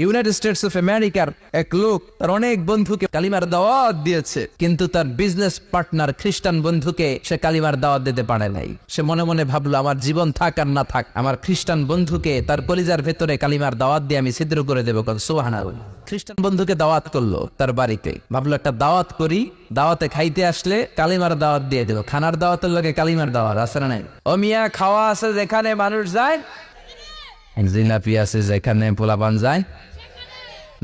United States of আমেরিকার এক লোক তার অনেক বন্ধুকে কালিমার দাওয়াত দিয়েছে, কিন্তু তার বিজনেস পার্টনার খ্রিস্টান বন্ধুকে সে কালিমার দাওয়াত দিতে পারে নাই। সে মনে মনে ভাবলো, আমার জীবন থাক আর না থাক, আমার খ্রিস্টান বন্ধুকে তার কলিজার ভেতরে কালিমার দাওয়াত দিয়ে আমি ছিদ্র করে দেবো। সুবহানাল্লাহ। খ্রিস্টান বন্ধুকে দাওয়াত করলো তার বাড়িতে, ভাবলো একটা দাওয়াত করি, দাওয়াতে খাইতে আসলে কালিমার দাওয়াত দিয়ে দেবো। খানার দাওয়াতের লগে কালিমার দাওয়াত আছে না নাই? ও মিয়া, খাওয়া আছে যেখানে মানুষ যায়, জিলাপি আছে যেখানে পোলাপান যায়,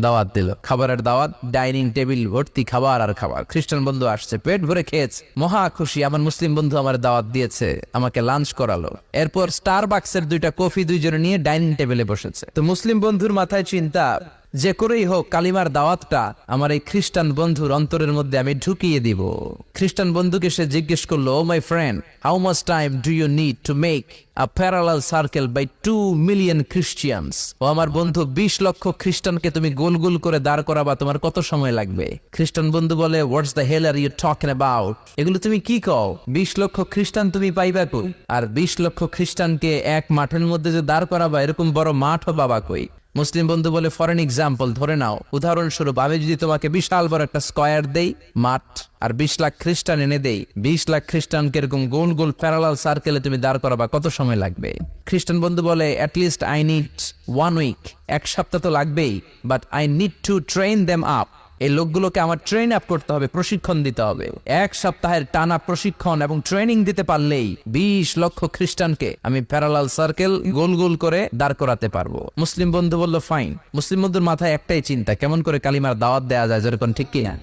দাওয়াত দিল, খাবারের দাওয়াত, ডাইনিং টেবিল ভর্তি খাবার আর খাবার। খ্রিস্টান বন্ধু আসছে, পেট ভরে খেয়েছে, মহা খুশি, আমার মুসলিম বন্ধু আমার দাওয়াত দিয়েছে, আমাকে লাঞ্চ করালো। এরপর স্টারবাকসের 2টা কফি দুইজনে নিয়ে ডাইনিং টেবিলে বসেছে। তো মুসলিম বন্ধুর মাথায় চিন্তা, যে করেই হোক কালিমার দাওয়াতটা আমার এই খ্রিস্টান বন্ধুর অন্তরের মধ্যে আমি ঢুকিয়ে দিব। খ্রিস্টান বন্ধুকে সে জিজ্ঞেস করলো, oh my friend, how much time do you need to make a parallel circle by 2 million Christians? ও আমার বন্ধু, 20 লক্ষ খ্রিস্টানকে তুমি গোল গোল করে দাঁড় করাবা, তোমার কত সময় লাগবে? খ্রিস্টান বন্ধু বলে, what's the hell are you talking about? এগুলো তুমি কি কও? 20 লক্ষ খ্রিস্টান তুমি পাইবা কই? আর 20 লক্ষ খ্রিস্টানকে এক মাঠের মধ্যে যে দাঁড় করাবা, এরকম বড় মাঠও পাবা কই? মুসলিম বন্ধু বলে, ফর এন এক্সাম্পল, ধরে নাও, উদাহরণস্বরূপ আমি যদি তোমাকে বিশাল বড় একটা স্কয়ার দেই, মাঠ, আর 20 লাখ খ্রিস্টান এনে দেই, 20 লাখ খ্রিস্টানকে এরকম গোল গোল প্যারালাল সার্কেলে তুমি দাঁড় করাবা, কত সময় লাগবে? খ্রিস্টান বন্ধু বলে, অ্যাটলিস্ট আই নিড 1 উইক, 1 সপ্তাহ তো লাগবেই, but I need to train them up. এই লোকগুলোকে আমার ট্রেন আপ করতে হবে, প্রশিক্ষণ দিতে হবে। 1 সপ্তাহের টানা প্রশিক্ষণ এবং ট্রেনিং দিতে পারলেই 20 লক্ষ খ্রিস্টানকে আমি প্যারালাল সার্কেল গোল গোল করে দাঁড় করাতে পারবো। মুসলিম বন্ধু বলল, ফাইন। মুসলিম বন্ধুর মাথায় একটাই চিন্তা, কেমন করে কালিমার দাওয়াত দেওয়া যায়, যেরকম, ঠিক কিনা?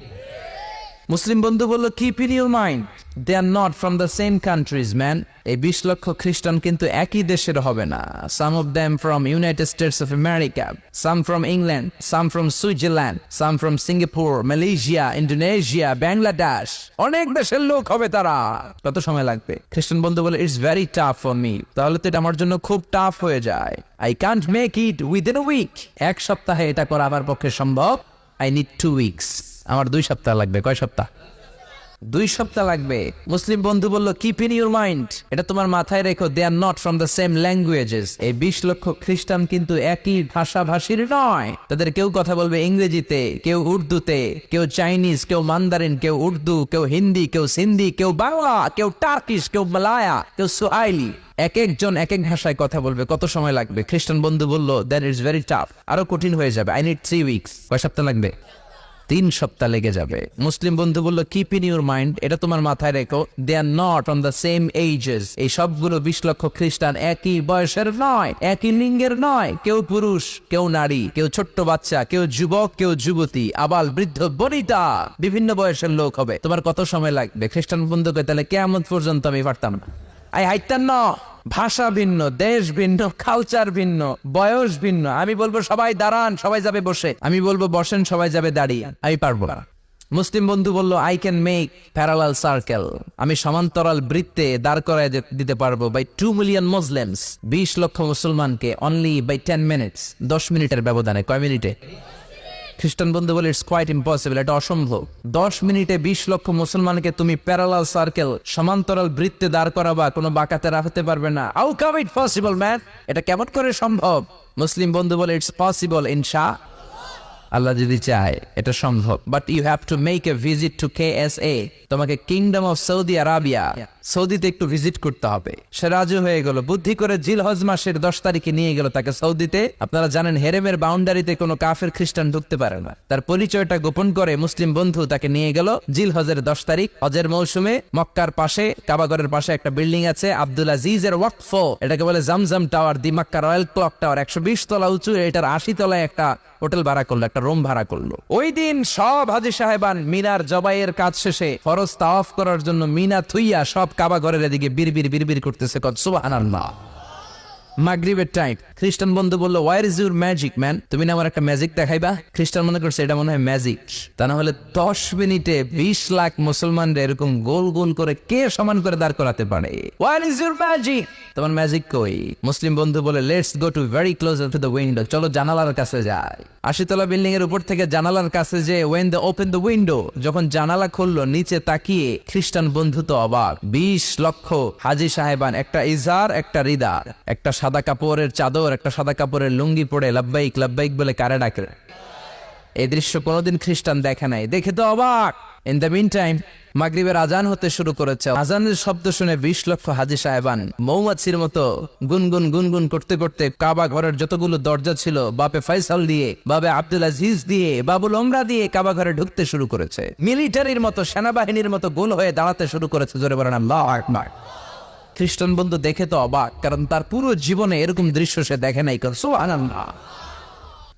মুসলিম বন্ধু বলল, keep in your mind, they are not from the same countries man. এই 20 লক্ষ খ্রিস্টান কিন্তু একই দেশের হবে না। Some of them from United States of America, some from England, some from Switzerland, some from Singapore, Malaysia, Indonesia, Bangladesh, অনেক দেশের লোক হবে তারা। কত সময় লাগবে? খ্রিস্টান বন্ধু বলে, it's very tough for me. তাহলে তো এটা আমার জন্য খুব টাফ হয়ে যায়। I can't make it within a week. 1 সপ্তাহে এটা করা আমার পক্ষে সম্ভব। I need 2 weeks. আমার 2 সপ্তাহ লাগবে। কয় সপ্তাহ? 2 সপ্তাহ লাগবে। মুসলিম বন্ধু বলল, কিপ ইন ইউর মাইন্ড, এটা তোমার মাথায় রেখো, they are not from the same languages. এই 20 লক্ষ খ্রিস্টান কিন্তু একই ভাষাভাষীর নয়। তাদের কেউ কথা বলবে ইংরেজিতে, কেউ উর্দুতে, কেউ চাইনিজ, কেউ মান্দারিন, কেউ উর্দু, কেউ হিন্দি, কেউ সিন্ধি, কেউ বাংলা, কেউ টার্কিশ, কেউ মালায়া, কেউ সুহাইলি। এক একজন এক এক ভাষায় কথা বলবে, কত সময় লাগবে? খ্রিস্টান বন্ধু বলল, দ্যাট ইজ ভেরি টাফ, আরো কঠিন হয়ে যাবে। I need 3 weeks. কয় সপ্তাহ লাগবে? 3 সপ্তাহ লেগে যাবে। মুসলিম বন্ধু বলল, কিপ ইন ইউর মাইন্ড, এটা তোমার মাথায় রেখো, they are not on the same ages. এই সবগুলো 20 লক্ষ খ্রিস্টান একই বয়সের নয়, একই লিঙ্গের নয়। কেউ পুরুষ, কেউ নারী, কেউ ছোট্ট বাচ্চা, কেউ যুবক, কেউ যুবতী, আবাল বৃদ্ধ বনিতা, বিভিন্ন বয়সের লোক হবে। তোমার কত সময় লাগবে? খ্রিস্টান বন্ধুকে, তাহলে কিয়ামত পর্যন্ত আমি পারতাম না। আই হাইতাম না। ভাষা ভিন্ন, দেশ ভিন্ন, কালচার ভিন্ন, বয়স ভিন্ন। আমি বলবো সবাই দাঁড়ান, সবাই যাবে বসে। আমি বলবো বসেন, সবাই যাবে দাঁড়িয়ে। আমি পারবো না। মুসলিম বন্ধু বলল, I can make parallel circle, আমি সমান্তরাল বৃত্তে দাঁড় করায় দিতে পারবো, বাই 2 মিলিয়ন মুসলিমস, 20 লক্ষ মুসলমানকে, অনলি বাই 10 মিনিটস, 10 মিনিটের ব্যবধানে। কয় মিনিটে? খ্রিস্টান বন্ধু বলে, ইটস কোয়াইট ইম্পসিবল, এটা অসম্ভব। 10 মিনিটে 20 লক্ষ মুসলমানকে তুমি প্যারালাল সার্কেল, সমান্তরাল বৃত্তে দাঁড় করাবা, কোনো বাঁকাতে রাখতে পারবে না। How come it possible man, এটা কেমন করে সম্ভব? মুসলিম বন্ধু বলে, ইটস পসিবল ইনশাআল্লাহ, আল্লাহ যদি চায় এটা সম্ভব। But you have to make a visit to KSA, তোমাকে কিংডম অফ সৌদি আরাবিয়া, সৌদিতে একটু ভিজিট করতে হবে। সে রাজি হয়ে গেল। বুদ্ধি করে জিলহজ মাসের 10 তারিখে নিয়ে গেল তাকে সৌদিতে। আপনারা জানেন, হেরেমের বাউন্ডারিতে কোনো কাফের খ্রিস্টান ঢুকতে পারে না। তার পরিচয়টা গোপন করে মুসলিম বন্ধু তাকে নিয়ে গেল জিলহজের 10 তারিখ, হজের মৌসুমে। মক্কার পাশে, কাবাগরের পাশে একটা বিল্ডিং আছে, আব্দুল আজিজের ওয়াকফ, এটাকে বলে জামজাম টাওয়ার, দি মক্কা রয়্যাল ক্লক টাওয়ার, 120 তলা উঁচু। এটার 80 তলায় একটা হোটেল ভাড়া করলো, একটা রুম ভাড়া করলো। ওই দিন সব হাজী সাহেবান মিনার জবাইয়ের কাজ শেষে ফরজ তাওয়াফ করার জন্য মিনা থুইয়া সব কাবা ঘরের এদিকে বিড়বিড় করতেছে, সুবহানাল্লাহ। মাগরিবের টাইম। খ্রিস্টান বন্ধু বলল, where is your magic man, তুমি না আমার একটা ম্যাজিক দেখাইবা? খ্রিস্টান মনে করছে এটা মনে হয় ম্যাজিক। তা না হলে 10 মিনিটে 20 লাখ মুসলমানরা এরকম গোল গোল করে কে সমান করে দাঁড় করাতে পারে? ওয়ার ইজ ইউর ম্যাজিক, তোমার ম্যাজিক কই? মুসলিম বন্ধু বলে, let's go to very close to the window, চলো জানালার কাছে যাই। 80 তলা বিল্ডিং এর উপর থেকে জানালার কাছে যে when the open the window, যখন জানালা খুললো নিচে তাকিয়ে খ্রিস্টান বন্ধু তো অবাক। 20 লক্ষ হাজি সাহেবান, একটা ইজার একটা রিদা, একটা সাদা কাপড়ের চাদর একটা সাদা কাপড়ের লুঙ্গি পরে লাব্বাইক লাব্বাইক বলে কারে ডাকে। এই দৃশ্য কোনোদিন খ্রিস্টান দেখে নাই, দেখে তো অবাক। ইন দ্য মিন টাইম মাগরিবের আজান হতে শুরু করেছে। আজানের শব্দ শুনে 20 লক্ষ হাজি সাহেবান মৌমাছির মতো গুনগুন গুনগুন করতে করতে কাবা ঘরের যতগুলো দরজা ছিল বাপে ফয়সাল দিয়ে, বাবে আব্দুল আজিজ দিয়ে, বাবুল ওমরা দিয়ে কাবা ঘরে ঢুকতে শুরু করেছে। মিলিটারির মতো, সেনাবাহিনীর মতো গোল হয়ে দাঁড়াতে শুরু করেছে। জোরে বলেন আল্লাহু আকবার। খ্রিস্টান বন্ধু দেখে তো অবাক, কারণ তার পুরো জীবনে এরকম দৃশ্য সে দেখে নাই। সুবহানাল্লাহ।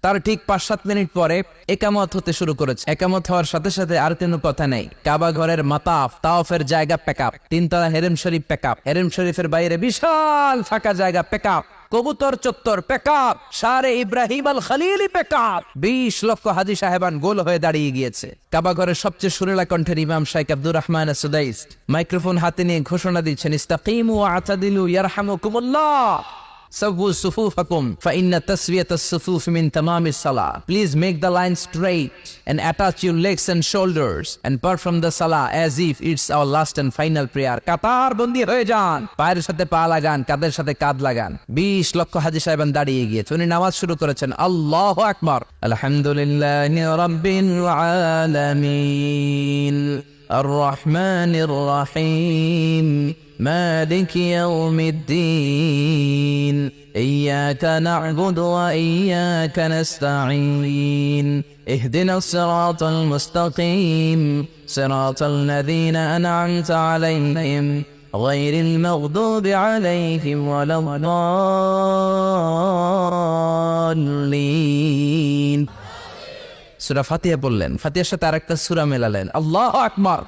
তার ঠিক 5-7 মিনিট পরে একামত হতে শুরু করেছে। একামত হওয়ার সাথে সাথে আর কোনো কথা নেই। কাবা ঘরের মাতাফ তাওয়াফের জায়গা প্যাকআপ, 3 তলা হেরেম শরীফ প্যাকআপ, হেরেম শরীফের বাইরে বিশাল ফাঁকা জায়গা প্যাকআপ, কবুতর চত্বর প্যাকআপ, শারে ইব্রাহিম আল খলিলি প্যাকআপ। 20 লক্ষ হাজি সাহেবান গোল হয়ে দাঁড়িয়ে গিয়েছে। কাবা ঘরের সবচেয়ে সুরেলা কণ্ঠের ইমাম শাইখ আব্দুর রহমান সুদাইস মাইক্রোফোন হাতে নিয়ে ঘোষণা দিচ্ছেন, ইস্তাকিমু ওয়া আতাদিলু ইয়ারহামুকুমুল্লাহ, সাওউ সুফুফাকুম ফাইন্না তাসওয়াতাস সুফুফ মিন তামামিস সালাহ। Please make the line straight and attach your legs and shoulders and perform the salah as if it's our last and final prayer. কাতার বন্দী হয়ে যান, পায়ের সাথে পা লাগান, কাঁধের সাথে কাঁধ লাগান। 20 লক্ষ হাজি সাহেবান দাঁড়িয়ে গিয়েছে। উনি নামাজ শুরু করেছেন, আল্লাহু আকবার, আলহামদুলিল্লাহি রাব্বিল আলামিন আর রহমানির রহিম مالك يوم الدين إياك نعبد وإياك نستعين اهدنا الصراط المستقيم صراط الذين أنعمت عليهم غير المغضوب عليهم ولا الضالين। সূরা ফাতিহা বললেন, ফাতিহার সাথে আরেকটা সূরা মেলালেন, আল্লাহু আকবার।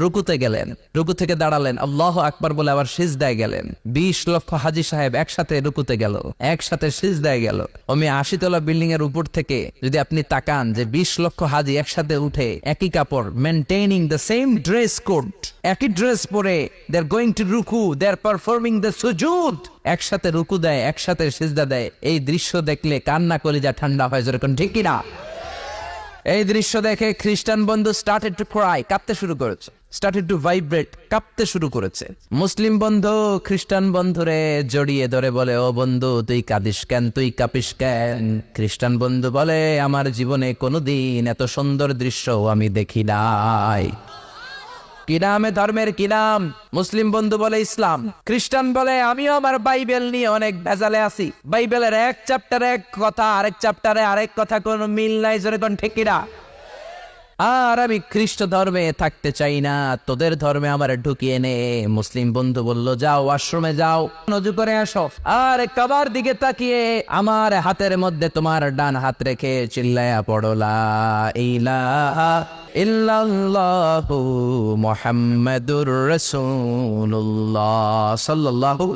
রুকুতে গেলেন, রুকু থেকে দাঁড়ালেন, আল্লাহু আকবার বলে আবার সিজদায় গেলেন। 20 লক্ষ হাজি সাহেব একসাথে রুকুতে গেল, একসাথে সিজদায় গেল। 80 তলা বিল্ডিং এর উপর থেকে যদি আপনি তাকান যে 20 লক্ষ হাজি একসাথে উঠে একই কাপড়, maintaining the same dress code, একই ড্রেস পরে দে আর গোইং টু রুকু, দে আর পারফর্মিং দ্য সুজুদ, একসাথে রুকু দেয়, একসাথে সিজদা দেয়। এই দৃশ্য দেখলে কান্না কলিজা ঠান্ডা হয়। যেরকম ঠিক কিনা? এই দৃশ্য দেখে খ্রিস্টান বন্ধু স্টার্টেড টু ক্রাই, কাঁপতে শুরু করেছে, স্টার্টেড টু ভাইব্রেট, কাঁপতে শুরু করেছে। মুসলিম বন্ধু খ্রিস্টান বন্ধুরে জড়িয়ে ধরে বলে, ও বন্ধু তুই কাঁদিস কেন, তুই কাঁপিস কেন? খ্রিস্টান বন্ধু বলে, আমার জীবনে কোনোদিন এত সুন্দর দৃশ্য আমি দেখি নাই। কি নামে ধর্মের কি নাম? মুসলিম বন্ধু বলে ইসলাম। খ্রিস্টান বলে, আমিও আমার বাইবেল নিয়ে অনেক ভেজালে আছি, বাইবেলের এক চ্যাপ্টারে এক কথা, আরেক চ্যাপ্টারে আরেক কথা, কোনো মিল নাই। জোরে কোন ঠিক কিনা? আর আমি খ্রিস্ট ধর্মে থাকতে চাই না, তোদের ধর্মে আমার ঢুকিয়ে নে। মুসলিম বন্ধু বলল, যাও আশ্রমে যাও, নজু করে আসো, আর কাবার দিকে তাকিয়ে আমার হাতের মধ্যে তোমার ডান হাত রেখে চিল্লায়া পড়ো লা ইলাহা ইল্লাল্লাহু মুহাম্মাদুর রাসূলুল্লাহ সাল্লাল্লাহু